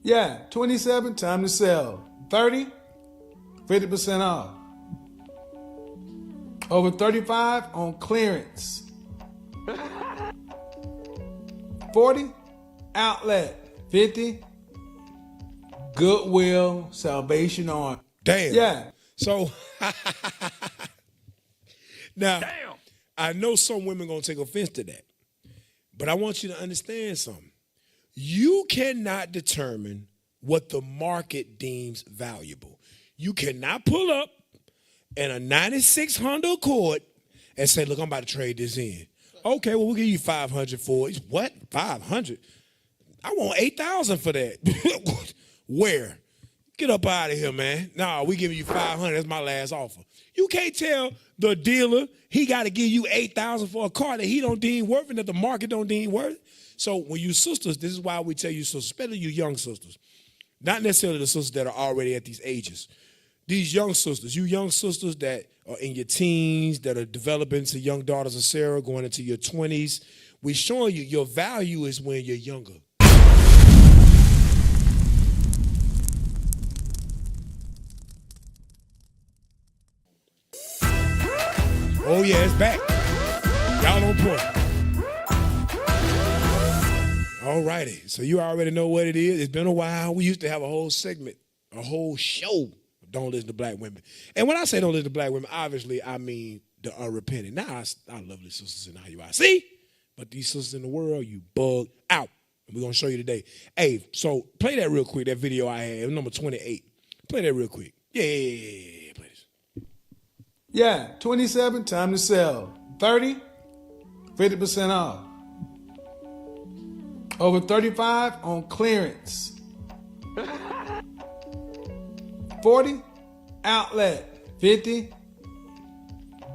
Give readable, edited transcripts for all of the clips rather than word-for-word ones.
Yeah, 27, time to sell. 30, 50% off. Over 35 on clearance. 40, outlet. 50, Goodwill, Salvation Army. Damn. Yeah. So now, I know some women gonna take offense to that, but I want you to understand something. You cannot determine what the market deems valuable. You cannot pull up in a 96 Honda Accord and say, look, I'm about to trade this in. Okay, well, we'll give you 500 for it. What? 500? I want 8,000 for that. Where? Get up out of here, man. Nah, we giving you 500. That's my last offer. You can't tell the dealer he got to give you 8,000 for a car that he don't deem worth and that the market don't deem worth. So when you sisters, this is why we tell you sisters, especially you young sisters, not necessarily the sisters that are already at these ages. These young sisters, you young sisters that are in your teens, that are developing to young daughters of Sarah, going into your 20s, we're showing you your value is when you're younger. Oh, yeah, it's back. Y'all on point. All righty. So you already know what it is. It's been a while. We used to have a whole segment, a whole show, Don't Listen to Black Women. And when I say don't listen to black women, obviously I mean the unrepentant. Now, I love these sisters in IUIC, but these sisters in the world, you bug out. And we're going to show you today. Hey, so play that real quick, that video I had. It was number 28. Play that real quick. Yeah. Play this. Yeah, 27, time to sell. 30, 50% off. Over 35 on clearance. 40, outlet. 50,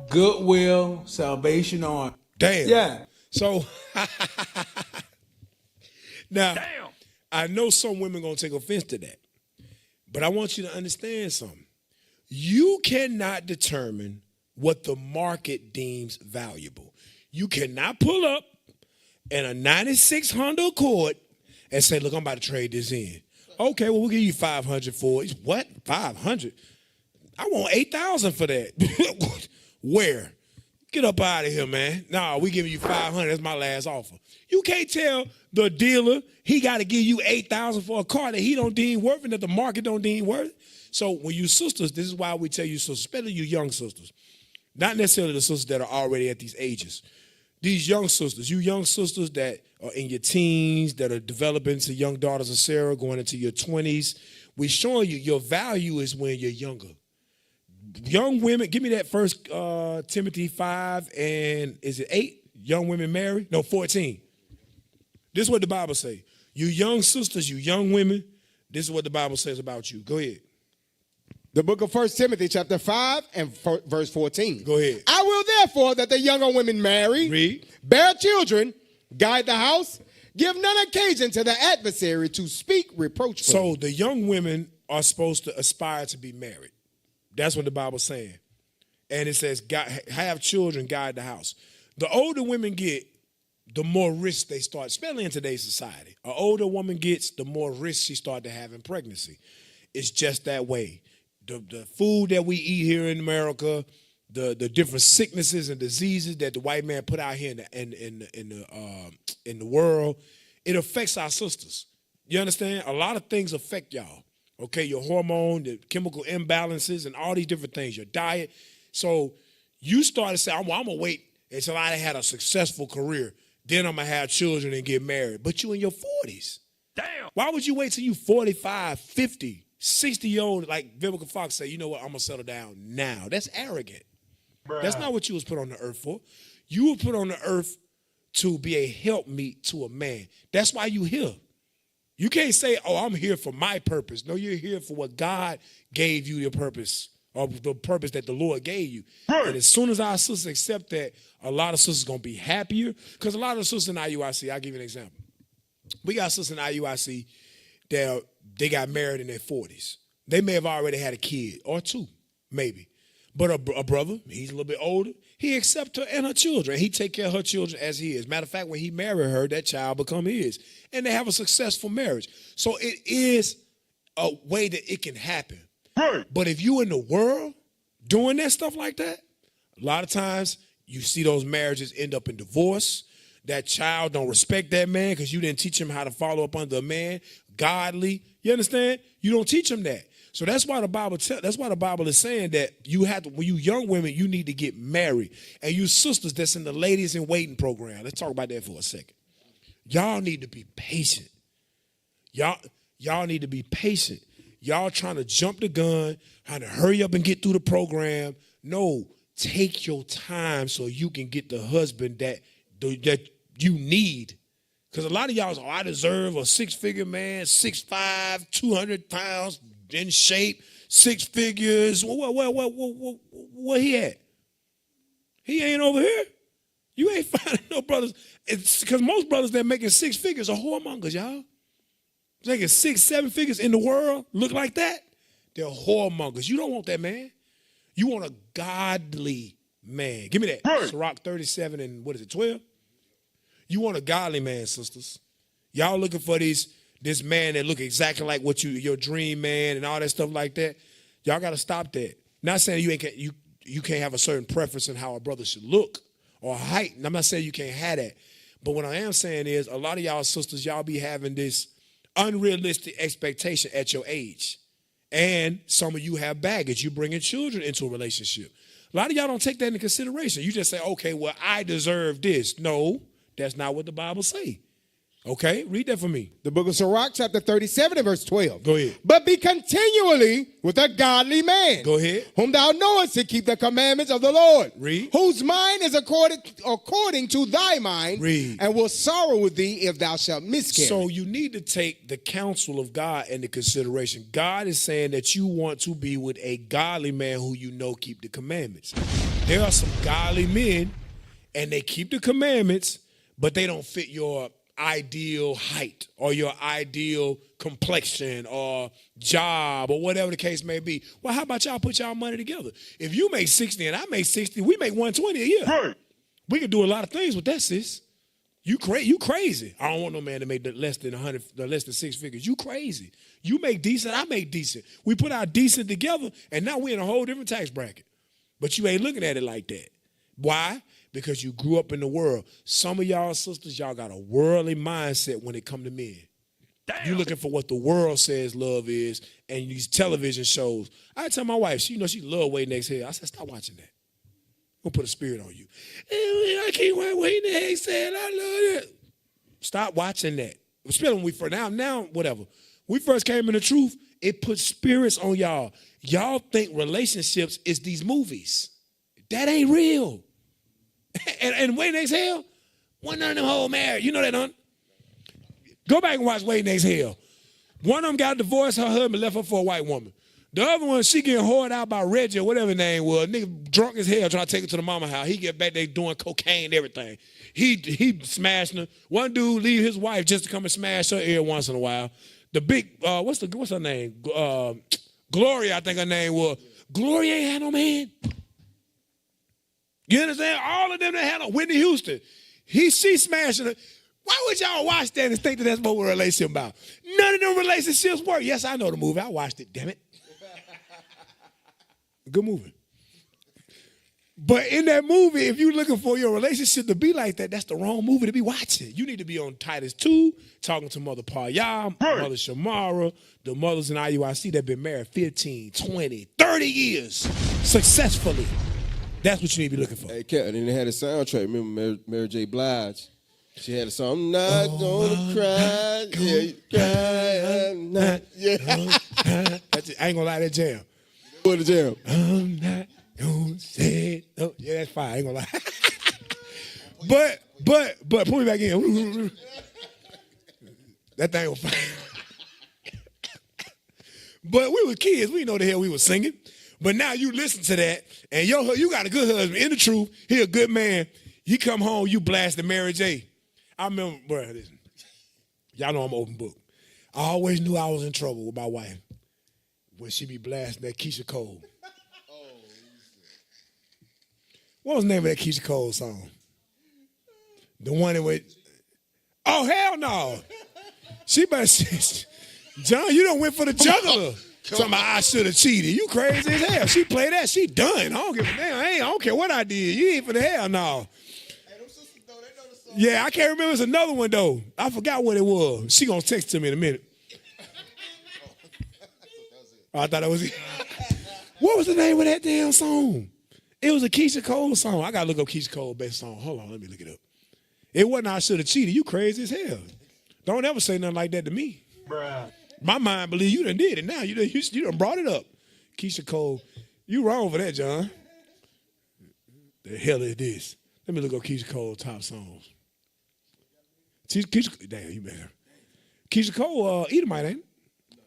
Goodwill, Salvation Army. Damn. Yeah. So now, I know some women gonna take offense to that, but I want you to understand something. You cannot determine what the market deems valuable. You cannot pull up in a 96 Honda Accord and say, look, I'm about to trade this in. Okay, well, we'll give you 500 for it. What? 500? I want 8,000 for that. Where? Get up out of here, man. Nah, we giving you 500. That's my last offer. You can't tell the dealer he got to give you 8,000 for a car that he don't deem worth and that the market don't deem worth. So when you sisters, this is why we tell you, so especially you young sisters, not necessarily the sisters that are already at these ages. These young sisters, you young sisters that are in your teens, that are developing to young daughters of Sarah, going into your 20s, we're showing you your value is when you're younger. Young women, give me that first Timothy 5 and is it 8? Young women marry? No, 14. This is what the Bible says. You young sisters, you young women, this is what the Bible says about you. Go ahead. The book of 1 Timothy chapter 5 and verse 14. Go ahead. I will therefore that the younger women marry, Read. bear children, guide the house, give none occasion to the adversary to speak reproachfully. So the young women are supposed to aspire to be married. That's what the Bible's saying. And it says, have children, guide the house. The older women get, the more risk they start, especially in today's society. An older woman gets, the more risk she starts to have in pregnancy. It's just that way. The food that we eat here in America, the different sicknesses and diseases that the white man put out here in the world, it affects our sisters. You understand? A lot of things affect y'all. Okay, your hormone, the chemical imbalances, and all these different things, your diet. So you start to say, I'm going to wait until I had a successful career. Then I'm going to have children and get married. But you in your 40s. Damn. Why would you wait till you 45, 50, 60-year-old, like Vivica Fox say, you know what, I'm going to settle down now. That's arrogant. Bruh. That's not what you was put on the earth for. You were put on the earth to be a helpmeet to a man. That's why you here. You can't say, oh, I'm here for my purpose. No, you're here for what God gave you your purpose, or the purpose that the Lord gave you. Right. And as soon as our sisters accept that, a lot of sisters going to be happier. Because a lot of the sisters in IUIC, I'll give you an example. We got sisters in IUIC that they got married in their 40s. They may have already had a kid or two, maybe. But a brother, he's a little bit older. He accepts her and her children. He take care of her children as he is. Matter of fact, when he married her, that child become his. And they have a successful marriage. So it is a way that it can happen. Right. But if you in the world doing that stuff like that, a lot of times you see those marriages end up in divorce. That child don't respect that man because you didn't teach him how to follow up under a man, godly. You understand? You don't teach him that. So that's why the Bible is saying that you have to, when you young women, you need to get married. And you sisters that's in the ladies in waiting program, let's talk about that for a second. Y'all need to be patient. Y'all need to be patient. Y'all trying to jump the gun, trying to hurry up and get through the program. No, take your time so you can get the husband that you need. Because a lot of y'all say, I deserve a 6-figure man, 6'5", 200 pounds, in shape, 6 figures. Where he at? He ain't over here. You ain't finding no brothers. It's because most brothers that making 6 figures are whoremongers, y'all. Making 6, 7 figures in the world look like that. They're whoremongers. You don't want that man. You want a godly man. Give me that. Hey. Sirach 37 and 12? You want a godly man, sisters. Y'all looking for this man that look exactly like what your dream man and all that stuff like that. Y'all got to stop that. Not saying you can't have a certain preference in how a brother should look or height. And I'm not saying you can't have that. But what I am saying is a lot of y'all sisters, y'all be having this unrealistic expectation at your age. And some of you have baggage. You bringing children into a relationship. A lot of y'all don't take that into consideration. You just say, okay, well, I deserve this. No, that's not what the Bible say. Okay, read that for me. The book of Sirach, chapter 37 and verse 12. Go ahead. But be continually with a godly man. Go ahead. Whom thou knowest to keep the commandments of the Lord. Read. Whose mind is according to thy mind. Read. And will sorrow with thee if thou shalt miscarry. So you need to take the counsel of God into consideration. God is saying that you want to be with a godly man who you know keep the commandments. There are some godly men, and they keep the commandments, but they don't fit your ideal height or your ideal complexion or job or whatever the case may be. Well, how about y'all put y'all money together? If you make 60 and I make 60, we make 120 a year. Right. We can do a lot of things with that, sis. You crazy. I don't want no man to make less than 6 figures. You crazy. You make decent, I make decent. We put our decent together, and now we're in a whole different tax bracket. But you ain't looking at it like that. Why? Because you grew up in the world. Some of y'all sisters, y'all got a worldly mindset when it come to men. Damn. You looking for what the world says love is, and these television shows. I tell my wife, she love Waiting Exhale. I said, stop watching that. I'm gonna put a spirit on you. I can't watch Waiting Exhale. I love that. Stop watching that. Especially when we first whatever. We first came in the truth, it put spirits on y'all. Y'all think relationships is these movies. That ain't real. And Waiting Exhale, one of them whole marriage. You know that, huh? Go back and watch Waiting Exhale. One of them got divorced, her husband left her for a white woman. The other one, she getting whored out by Reggie or whatever his name was. Nigga drunk as hell trying to take her to the mama house. He get back there doing cocaine and everything. He smashing her. One dude leave his wife just to come and smash her every once in a while. The big, what's her name? Gloria, I think her name was. Gloria ain't had no man. You understand? All of them that had a Whitney Houston. She smashing her. Why would y'all watch that and think that that's what we're a relationship about? None of them relationships work. Yes, I know the movie. I watched it, damn it. Good movie. But in that movie, if you're looking for your relationship to be like that, that's the wrong movie to be watching. You need to be on Titus 2, talking to Mother Payam, Mother Shamara, the mothers in IUIC that been married 15, 20, 30 years successfully. That's what you need to be looking for. Hey, Cat, and they had a soundtrack. Remember Mary J. Blige? She had a song, I'm not gonna cry. Yeah, you cry. I'm not. Yeah. I ain't gonna lie, that jam. What the jam? I'm not gonna say no. Yeah, that's fine. I ain't gonna lie. but pull me back in. That thing was fine. But we were kids. We didn't know the hell we were singing. But now you listen to that, and you got a good husband. In the truth, he a good man. You come home, you blasting Mary J. I remember, bro, listen, y'all know I'm an open book. I always knew I was in trouble with my wife when she be blasting that Keisha Cole. What was the name of that Keisha Cole song? The one that went, oh, hell no. She better, John, you done went for the juggler. Talking about I should have cheated. You crazy as hell. She played that, she done. I don't give a damn. I don't care what I did. You ain't for the hell no. Yeah, I can't remember. It's another one, though. I forgot what it was. She gonna text to me in a minute. Oh, I thought that was it. What was the name of that damn song? It was a Keisha Cole song. I gotta look up Keisha Cole's best song. Hold on, let me look it up. It wasn't I should have cheated. You crazy as hell. Don't ever say nothing like that to me. Bruh. My mind believe you done did it now. You done brought it up. Keisha Cole, you wrong for that, John. The hell is this? Let me look up Keisha Cole's top songs. Keisha, damn, you better. Keisha Cole, Edomite, ain't it?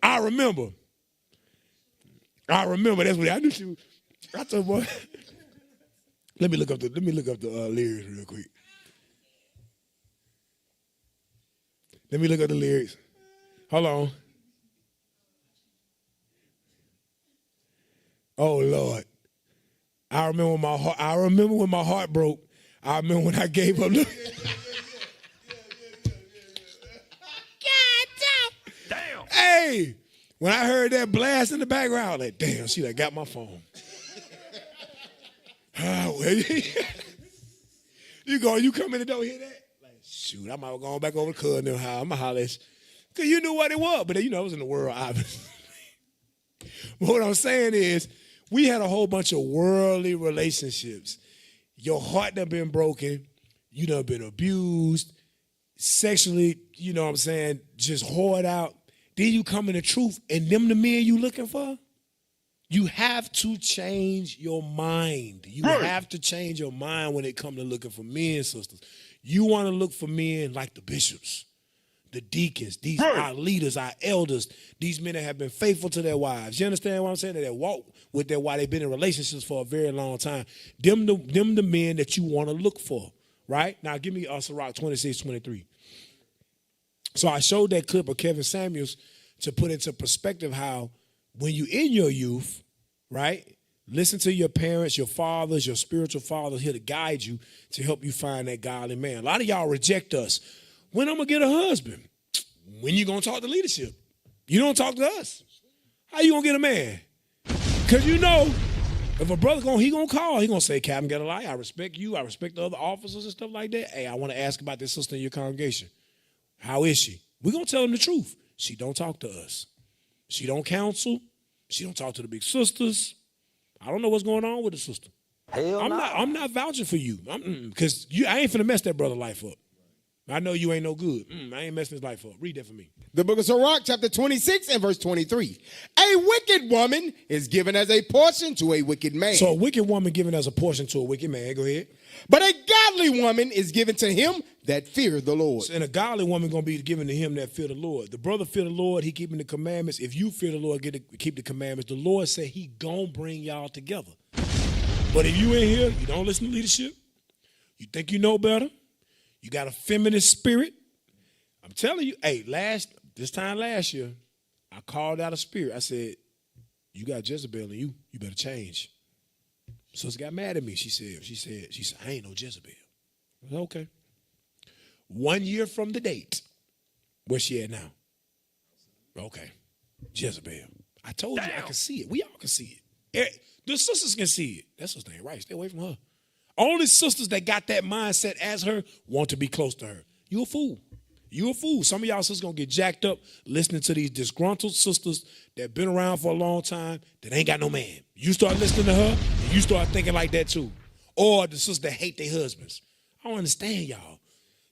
I remember. That's what I knew. She was. I told boy. Let me look up the lyrics real quick. Let me look up the lyrics. Hold on. Oh Lord. I remember when my heart broke. I remember when I gave up. Damn. Hey, when I heard that blast in the background, I was like, damn, she done got my phone. You come in the door, hear that? Like, shoot, I might have gone back over to Cud and them house. I'm going to holler at you. Because you knew what it was, but it was in the world, obviously. But what I'm saying is, we had a whole bunch of worldly relationships. Your heart done been broken. You done been abused. Sexually, you know what I'm saying, just whored out. Then you come in the truth, and them the men you looking for? You have to change your mind. You have to change your mind when it comes to looking for men, sisters. You want to look for men like the bishops, the deacons, these our leaders, our elders, these men that have been faithful to their wives. You understand what I'm saying? That walk with their wife, they've been in relationships for a very long time. Them the men that you want to look for, right? Now give me Sirach 26:23. So I showed that clip of Kevin Samuels to put into perspective how when you in your youth, right, listen to your parents, your fathers, your spiritual fathers here to guide you to help you find that godly man. A lot of y'all reject us. When I'm going to get a husband? When you going to talk to leadership? You don't talk to us. How you going to get a man? Because you know, if a brother he going to call, he going to say, Captain Gedaliah, I respect you. I respect the other officers and stuff like that. Hey, I want to ask about this sister in your congregation. How is she? We're going to tell him the truth. She don't talk to us. She don't counsel. She don't talk to the big sisters. I don't know what's going on with the sister. I'm not vouching for you. Because I ain't finna mess that brother life up. I know you ain't no good. I ain't messing his life up. Read that for me. The book of Sirach, chapter 26 and verse 23. A wicked woman is given as a portion to a wicked man. So a wicked woman given as a portion to a wicked man. Go ahead. But a godly woman is given to him that fear the Lord. And a godly woman going to be given to him that fear the Lord. The brother fear the Lord. He keeping the commandments. If you fear the Lord, keep the commandments. The Lord said he going to bring y'all together. But if you in here, you don't listen to leadership. You think you know better. You got a feminist spirit. I'm telling you, hey, this time last year, I called out a spirit. I said, you got Jezebel in you. You better change. Sister got mad at me. She said, I ain't no Jezebel. I said, okay. 1 year from the date, where's she at now? Okay. Jezebel. I told you I can see it. We all can see it. The sisters can see it. That sister ain't right. Stay away from her. Only sisters that got that mindset as her want to be close to her. You a fool. You a fool. Some of y'all sisters going to get jacked up listening to these disgruntled sisters that been around for a long time that ain't got no man. You start listening to her, and you start thinking like that too. Or the sisters that hate their husbands. I don't understand y'all.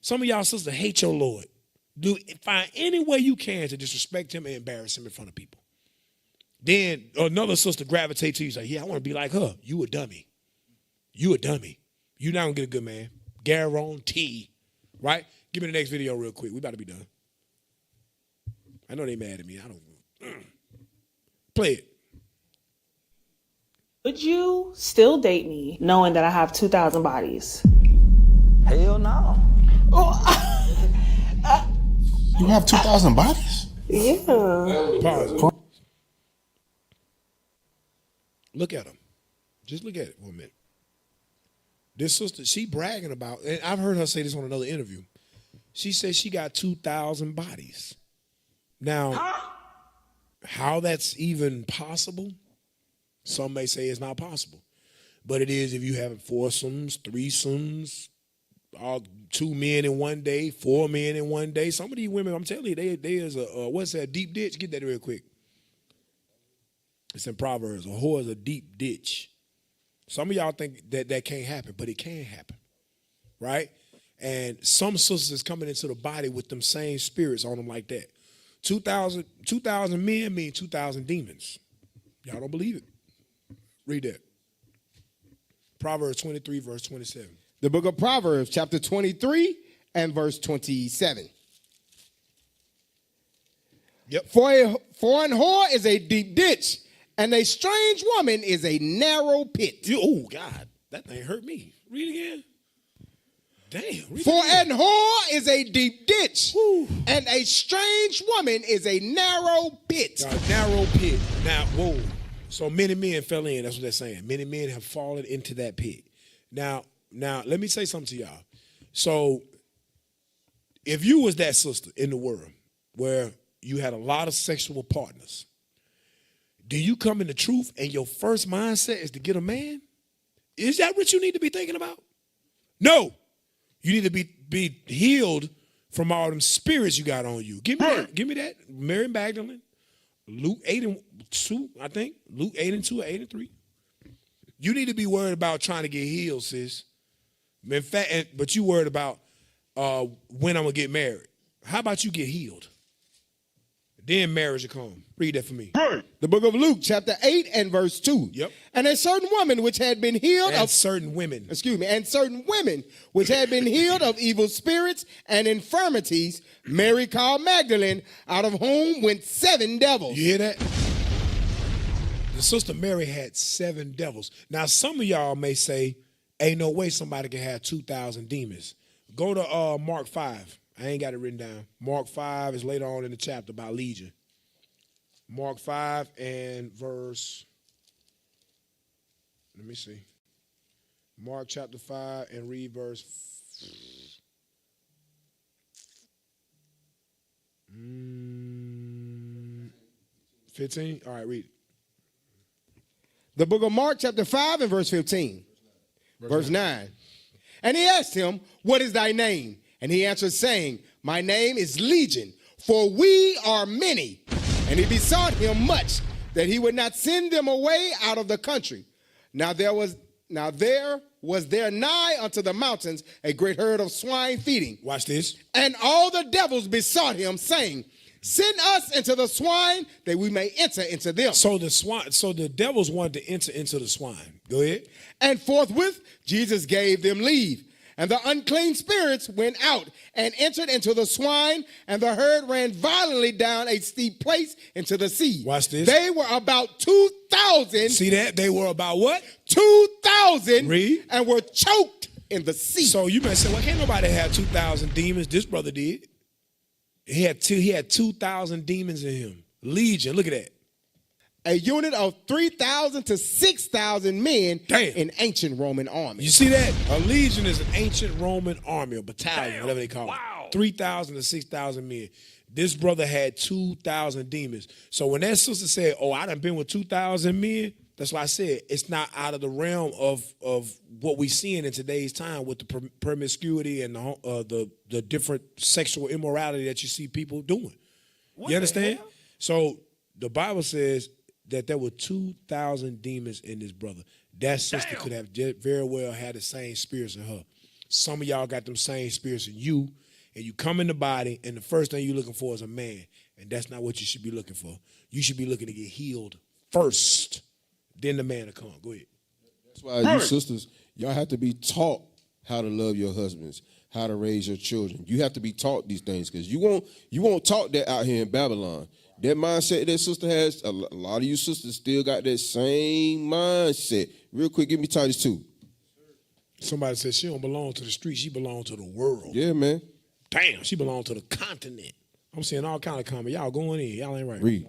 Some of y'all sisters hate your Lord. Find any way you can to disrespect him and embarrass him in front of people. Then another sister gravitate to you and say, yeah, I want to be like her. You a dummy. You a dummy. You not going to get a good man. Guarantee. Right? Give me the next video real quick. We about to be done. I know they mad at me. I don't. Play it. Would you still date me knowing that I have 2,000 bodies? Hell no. You have 2,000 bodies? Yeah. Pause. Look at them. Just look at it for a minute. This sister, she bragging about, and I've heard her say this on another interview. She said she got 2,000 bodies. Now, how that's even possible, some may say it's not possible. But it is if you have foursomes, threesomes, all 2 men in one day, 4 men in one day. Some of these women, I'm telling you, they is a what's that, deep ditch? Get that real quick. It's in Proverbs. A whore is a deep ditch. Some of y'all think that can't happen, but it can happen, right? And some sisters is coming into the body with them same spirits on them like that. 2,000 men mean 2,000 demons. Y'all don't believe it? Read that. Proverbs 23, verse 27. The book of Proverbs, chapter 23 and verse 27. Yep. For an whore is a deep ditch, and a strange woman is a narrow pit. Oh, God. That thing hurt me. Read it again. Damn. Read For it again. an whore is a deep ditch, and a strange woman is a narrow pit. A narrow pit. Now, whoa. So many men fell in. That's what they're saying. Many men have fallen into that pit. Now, let me say something to y'all. So, if you was that sister in the world where you had a lot of sexual partners, do you come in the truth and your first mindset is to get a man? Is that what you need to be thinking about? No. You need to be healed from all them spirits you got on you. Give me that. Give me that. Mary Magdalene, Luke 8 and 2, I think. Luke 8 and 2 or 8 and 3. You need to be worried about trying to get healed, sis. In fact, but you worried about when I'm going to get married. How about you get healed? Then marriage will come. Read that for me. The book of Luke, chapter 8 and verse 2. Yep. And a certain woman which had been healed And of certain women. and certain women which had been healed of evil spirits and infirmities, Mary called Magdalene, out of whom went 7 devils. You hear that? The sister Mary had 7 devils. Now, some of y'all may say, ain't no way somebody can have 2,000 demons. Go to Mark 5. I ain't got it written down. Mark 5 is later on in the chapter about Legion. Mark 5 and verse, let me see. Mark chapter 5 and read verse 15. All right, read it. The book of Mark, chapter 5 and verse 15. Verse 9. And he asked him, what is thy name? And he answered, saying, my name is Legion, for we are many. And he besought him much that he would not send them away out of the country. Now there was there nigh unto the mountains a great herd of swine feeding. Watch this. And all the devils besought him, saying, send us into the swine that we may enter into them. So the devils wanted to enter into the swine. Go ahead. And forthwith Jesus gave them leave. And the unclean spirits went out and entered into the swine, and the herd ran violently down a steep place into the sea. Watch this. They were about 2,000. See that? They were about what? 2,000. Read. And were choked in the sea. So you may say, well, can't nobody have 2,000 demons. This brother did. He had 2,000 demons in him. Legion. Look at that. A unit of 3,000 to 6,000 men Damn. in ancient Roman army. You see that? A legion is an ancient Roman army, a battalion, whatever they call it. 3,000 to 6,000 men. This brother had 2,000 demons. So when that sister said, oh, I done been with 2,000 men, that's why I said it's not out of the realm of what we seeing in today's time with the promiscuity and the different sexual immorality that you see people doing. You understand? So the Bible says that there were 2,000 demons in this brother. That sister could have very well had the same spirits in her. Some of y'all got them same spirits in you, and you come in the body, and the first thing you're looking for is a man, and that's not what you should be looking for. You should be looking to get healed first, then the man will come. Go ahead. That's why you sisters, y'all have to be taught how to love your husbands, how to raise your children. You have to be taught these things, because you won't taught that out here in Babylon. That mindset that sister has, a lot of you sisters still got that same mindset. Real quick, give me Titus 2. Somebody said she don't belong to the street. She belong to the world. Yeah, man. Damn, she belong to the continent. I'm seeing all kind of comments. Y'all going in. Y'all ain't right. Read.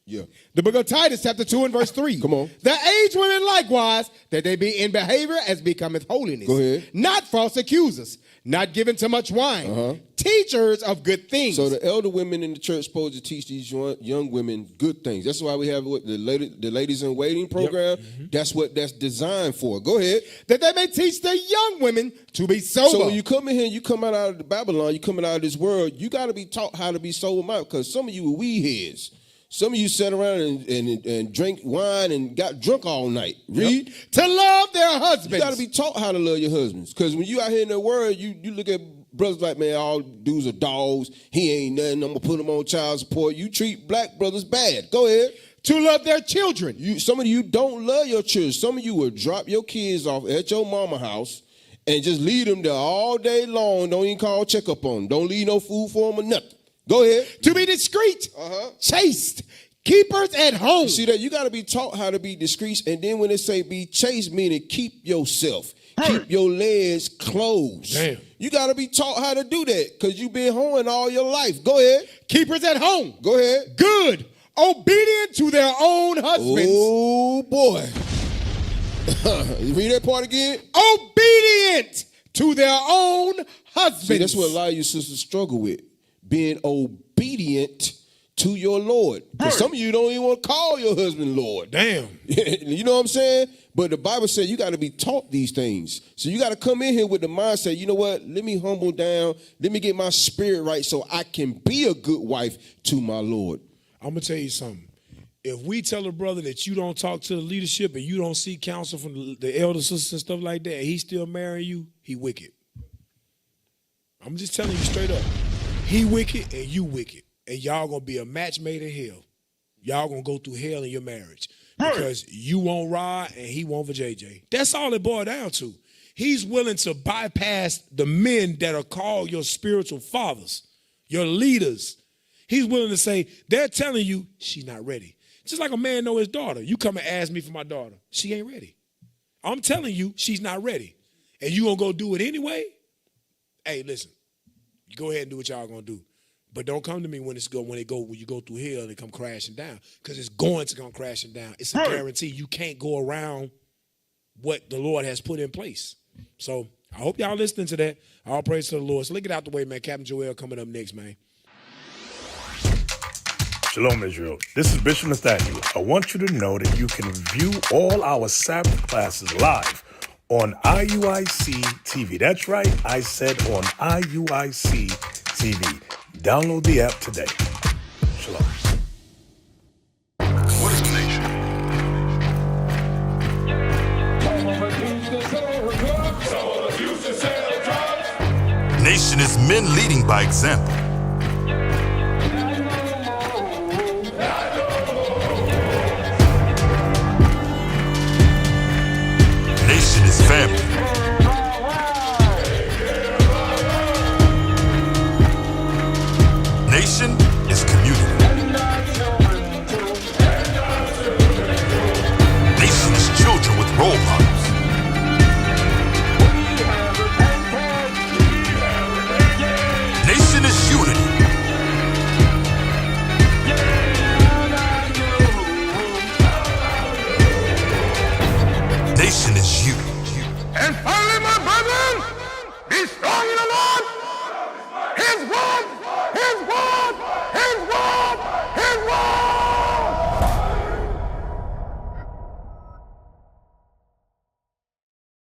Yeah. The book of Titus, chapter 2 and verse 3. Come on. The aged women likewise, that they be in behavior as becometh holiness. Go ahead. Not false accusers, not given to much wine, teachers of good things. So the elder women in the church supposed to teach these young women good things. That's why we have the ladies in waiting program. That's what that's designed for. Go ahead. That they may teach the young women to be sober. So when you come in here, you come out of Babylon, you coming out of this world, you got to be taught how to be sober minded, because some of you are weed heads. Some of you sat around and drank wine and got drunk all night. Read. To love their husbands. You got to be taught how to love your husbands. Because when you out here in the world, you look at brothers like, man, all dudes are dogs. He ain't nothing. I'm going to put him on child support. You treat black brothers bad. Go ahead. To love their children. Some of you don't love your children. Some of you will drop your kids off at your mama house and just leave them there all day long. Don't even call check up on them. Don't leave no food for them or nothing. Go ahead. To be discreet, chaste, keepers at home. See that? You got to be taught how to be discreet. And then when they say be chaste, meaning keep yourself. Keep your legs closed. Damn. You got to be taught how to do that because you've been hoeing all your life. Go ahead. Keepers at home. Go ahead. Good. Obedient to their own husbands. Oh, boy. Read that part again. Obedient to their own husbands. See, that's what a lot of you sisters struggle with. Being obedient to your Lord. Because some of you don't even want to call your husband Lord. Damn. You know what I'm saying? But the Bible says you got to be taught these things. So you got to come in here with the mindset, you know what? Let me humble down. Let me get my spirit right so I can be a good wife to my Lord. I'm going to tell you something. If we tell a brother that you don't talk to the leadership and you don't seek counsel from the elder sisters and stuff like that, and he still marrying you, he wicked. I'm just telling you straight up. He wicked and you wicked. And y'all going to be a match made in hell. Y'all going to go through hell in your marriage. Because you want Rod and he want for JJ. That's all it boiled down to. He's willing to bypass the men that are called your spiritual fathers, your leaders. He's willing to say, they're telling you she's not ready. Just like a man know his daughter. You come and ask me for my daughter. She ain't ready. I'm telling you she's not ready. And you going to go do it anyway? Hey, listen. You go ahead and do what y'all going to do. But don't come to me when you go through hell and it come crashing down, because it's going to come crashing down. It's a guarantee. You can't go around what the Lord has put in place. So I hope y'all listening to that. All praise to the Lord. So let's get out the way, man. Captain Joel coming up next, man. Shalom, Israel. This is Bishop Nathaniel. I want you to know that you can view all our Sabbath classes live on IUIC TV. That's right. I said on IUIC TV. Download the app today. Shalom. What is the nation? Nation is men leading by example. Nation is family. Nation is community. Nation is children with role models. Nation is unity. Nation is you. And finally, my brethren, be strong.